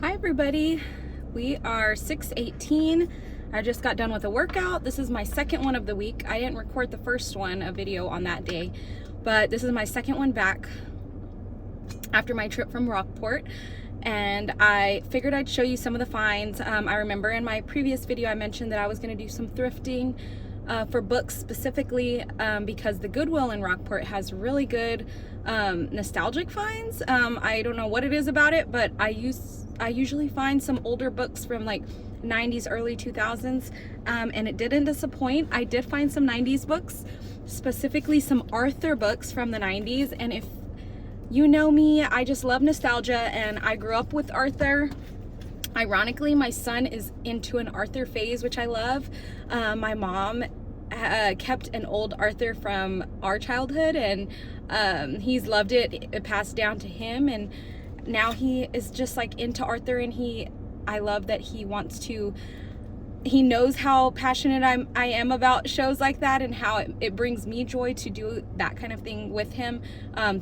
Hi everybody, we are 6:18. I just got done with a workout. This is my second one of the week. I didn't record the first one, a video on that day, but this is my second one back after my trip from Rockport, and I figured I'd show you some of the finds. I remember in my previous video I mentioned that I was going to do some thrifting for books specifically because the Goodwill in Rockport has really good nostalgic finds. I don't know what it is about it, but I usually find some older books from like 90s, early 2000s, and it didn't disappoint. I did find some 90s books, specifically some Arthur books from the 90s, and if you know me, I just love nostalgia, and I grew up with Arthur. Ironically, my son is into an Arthur phase, which I love. My mom kept an old Arthur from our childhood, and he's loved it. It passed down to him, and now he is just like into Arthur, and I love that he knows how passionate I am about shows like that, and how it brings me joy to do that kind of thing with him.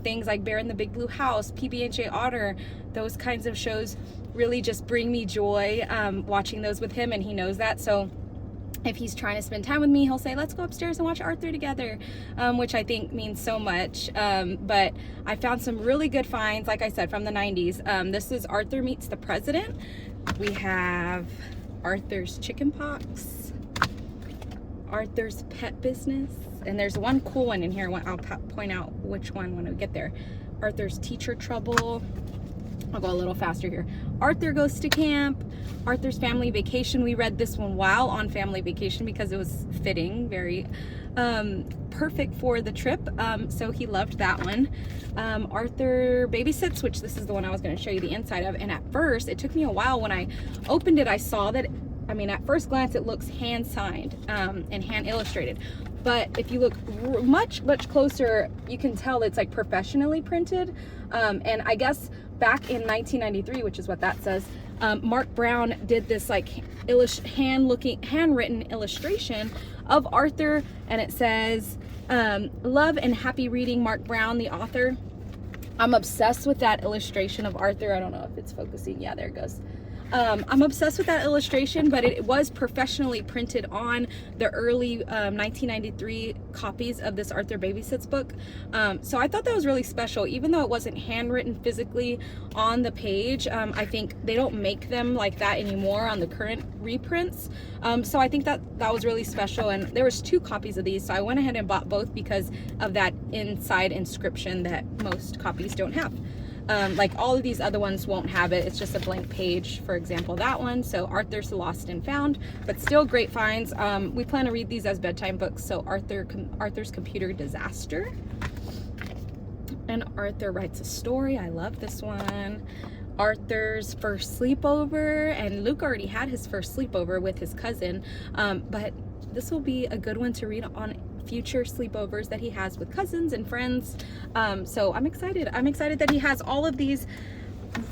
Things like Bear in the Big Blue House, PB&J Otter, those kinds of shows really just bring me joy watching those with him, and he knows that. So if he's trying to spend time with me, he'll say, let's go upstairs and watch Arthur together, which I think means so much. But I found some really good finds, like I said, from the 90s. This is Arthur Meets the President. We have Arthur's Chickenpox, Arthur's Pet Business, and there's one cool one in here. I'll point out which one when we get there. Arthur's Teacher Trouble. I'll go a little faster here. Arthur Goes to Camp, Arthur's Family Vacation. We read this one while on family vacation because it was fitting, very perfect for the trip. So he loved that one. Arthur Babysits, which this is the one I was going to show you the inside of. And at first, it took me a while. When I opened it, I saw that, I mean, at first glance, it looks hand signed and hand illustrated. But if you look much closer, you can tell it's like professionally printed. And I guess back in 1993, which is what that says, Mark Brown did this like handwritten illustration of Arthur, and it says, love and happy reading, Mark Brown, the author. I'm obsessed with that illustration of Arthur. I don't know if it's focusing. Yeah, there it goes. I'm obsessed with that illustration, but it was professionally printed on the early 1993 copies of this Arthur Babysits book. So I thought that was really special, even though it wasn't handwritten physically on the page. I think they don't make them like that anymore on the current reprints. So I think that was really special, and there was 2 copies of these, so I went ahead and bought both because of that inside inscription that most copies don't have. Like all of these other ones won't have it. It's just a blank page, for example, that one. So Arthur's Lost and Found, but still great finds. We plan to read these as bedtime books. So Arthur's Computer Disaster, and Arthur Writes a Story. I love this one. Arthur's First Sleepover, and Luke already had his first sleepover with his cousin, but this will be a good one to read on future sleepovers that he has with cousins and friends. So I'm excited. I'm excited that he has all of these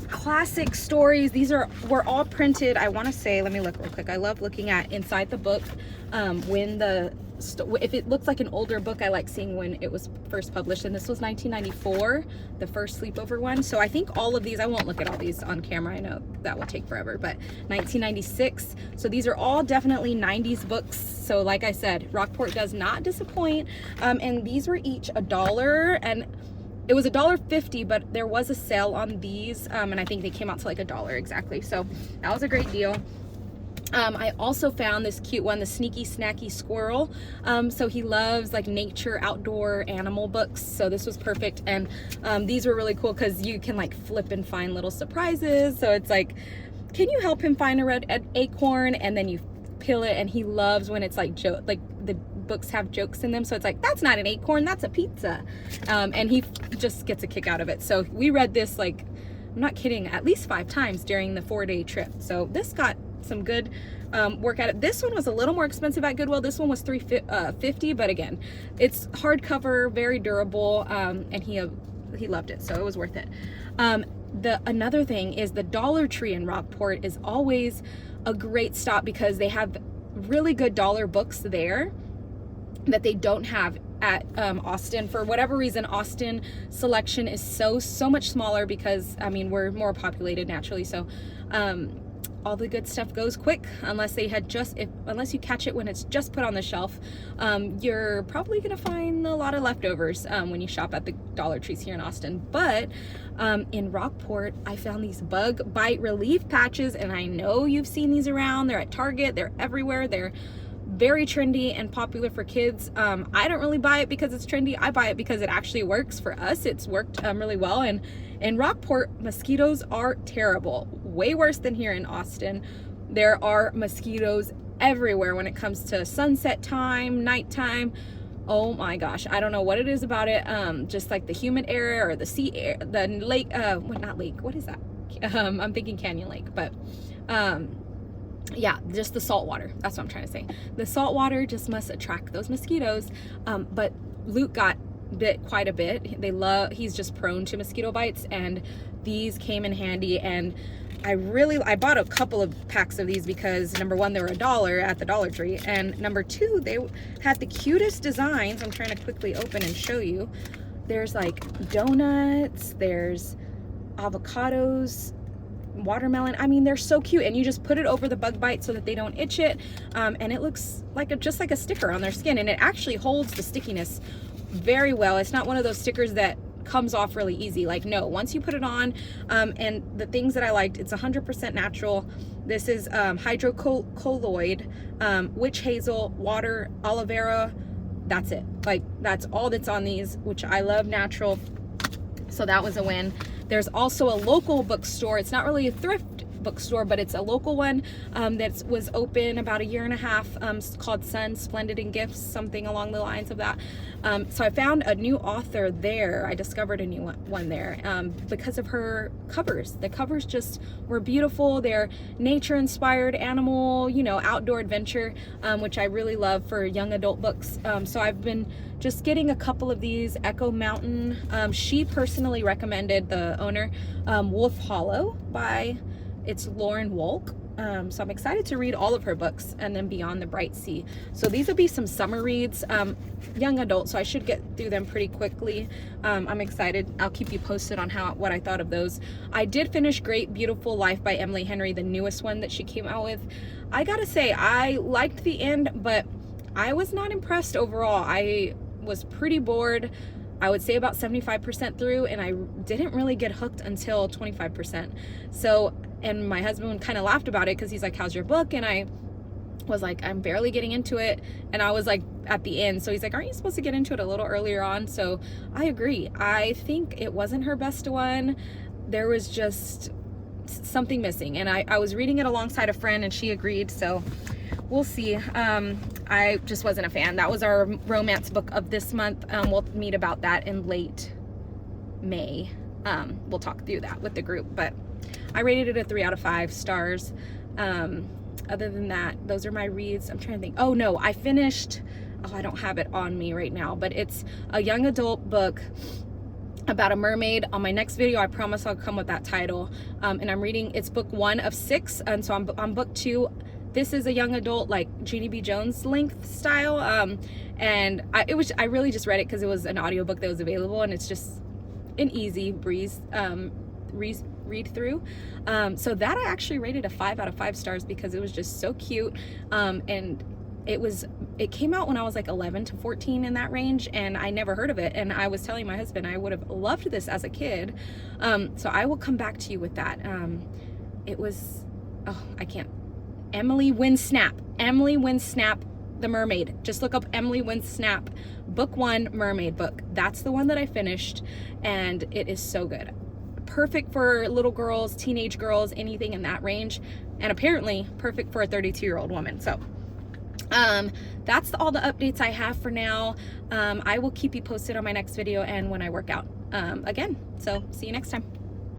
classic stories. These were all printed, I want to say, let me look real quick. I love looking at inside the book if it looks like an older book. I like seeing when it was first published, and this was 1994, the first sleepover one. So I think all of these, I won't look at all these on camera, I know that will take forever, but 1996. So these are all definitely 90s books. So like I said, Rockport does not disappoint. And these were each $1, and it was $1.50, but there was a sale on these, and I think they came out to like $1 exactly. So that was a great deal. I also found this cute one, the Sneaky Snacky Squirrel. So he loves like nature, outdoor animal books. So this was perfect. And these were really cool because you can like flip and find little surprises. So it's like, can you help him find a red acorn? And then you peel it, and he loves when it's like the books have jokes in them. So it's like, that's not an acorn, that's a pizza. And he just gets a kick out of it. So we read this, like, I'm not kidding, at least 5 times during the 4-day trip. So this got some good work at it. This one was a little more expensive at Goodwill. This one was $3.50, but again, it's hardcover, very durable, and he loved it, so it was worth it. Another thing is the Dollar Tree in Rockport is always a great stop because they have really good dollar books there that they don't have at Austin. For whatever reason, Austin selection is so much smaller because, I mean, we're more populated naturally, so all the good stuff goes quick unless they had unless you catch it when it's just put on the shelf. You're probably gonna find a lot of leftovers when you shop at the Dollar Trees here in Austin. But in Rockport, I found these bug bite relief patches, and I know you've seen these around. They're at Target, they're everywhere. They're very trendy and popular for kids. I don't really buy it because it's trendy. I buy it because it actually works for us. It's worked really well. And in Rockport, mosquitoes are terrible, way worse than here in Austin. There are mosquitoes everywhere when it comes to sunset time, nighttime. Oh my gosh, I don't know what it is about it. Just like the humid air or the sea air, the lake, not lake, what is that? I'm thinking Canyon Lake, but yeah, just the salt water. That's what I'm trying to say. The salt water just must attract those mosquitoes. But Luke got bit quite a bit. He's just prone to mosquito bites, and these came in handy. And I bought a couple of packs of these because number one, they were $1 at the Dollar Tree, and number two, they had the cutest designs. I'm trying to quickly open and show you. There's like donuts, there's avocados, watermelon. I mean, they're so cute, and you just put it over the bug bite so that they don't itch it, and it looks like just like a sticker on their skin, and it actually holds the stickiness very well. It's not one of those stickers that comes off really easy. Like, no, once you put it on, and the things that I liked, it's 100% natural. This is hydrocolloid, witch hazel, water, aloe vera. That's it. Like, that's all that's on these, which I love natural, so that was a win. There's also a local bookstore. It's not really a thrift bookstore, but it's a local one that was open about 1.5 years, called Sun Splendid and Gifts, something along the lines of that. So I found a new author there. I discovered a new one there because of her covers. The covers just were beautiful. They're nature inspired, animal, outdoor adventure, which I really love for young adult books. So I've been just getting a couple of these. Echo Mountain, she personally recommended, the owner, Wolf Hollow by it's Lauren Wolk. So I'm excited to read all of her books, and then Beyond the Bright Sea. So these will be some summer reads, young adult, so I should get through them pretty quickly. I'm excited. I'll keep you posted on what I thought of those. I did finish Great Beautiful Life by Emily Henry, the newest one that she came out with. I gotta say, I liked the end, but I was not impressed overall. I was pretty bored. I would say about 75% through, and I didn't really get hooked until 25%. So, and my husband kind of laughed about it because he's like, how's your book? And I was like, I'm barely getting into it. And I was like at the end. So he's like, aren't you supposed to get into it a little earlier on? So I agree. I think it wasn't her best one. There was just something missing. And I was reading it alongside a friend, and she agreed. So we'll see. I just wasn't a fan. That was our romance book of this month. We'll meet about that in late May. We'll talk through that with the group, but I rated it a 3 out of 5 stars. Other than that, those are my reads. I'm trying to think. Oh no, I finished, I don't have it on me right now, but it's a young adult book about a mermaid. On my next video, I promise I'll come with that title. And I'm reading, it's book 1 of 6. And so I'm on book 2. This is a young adult, like Jeannie B. Jones length style. And I really just read it because it was an audiobook that was available, and it's just an easy breeze, read through. So that I actually rated a 5 out of 5 stars because it was just so cute. And it came out when I was like 11 to 14 in that range, and I never heard of it. And I was telling my husband I would have loved this as a kid. So I will come back to you with that. It was, Emily Wynne Snap, The Mermaid. Just look up Emily Wynne Snap, book 1, mermaid book. That's the one that I finished, and it is so good. Perfect for little girls, teenage girls, anything in that range, and apparently perfect for a 32-year-old woman. So that's all the updates I have for now. I will keep you posted on my next video and when I work out again. So see you next time.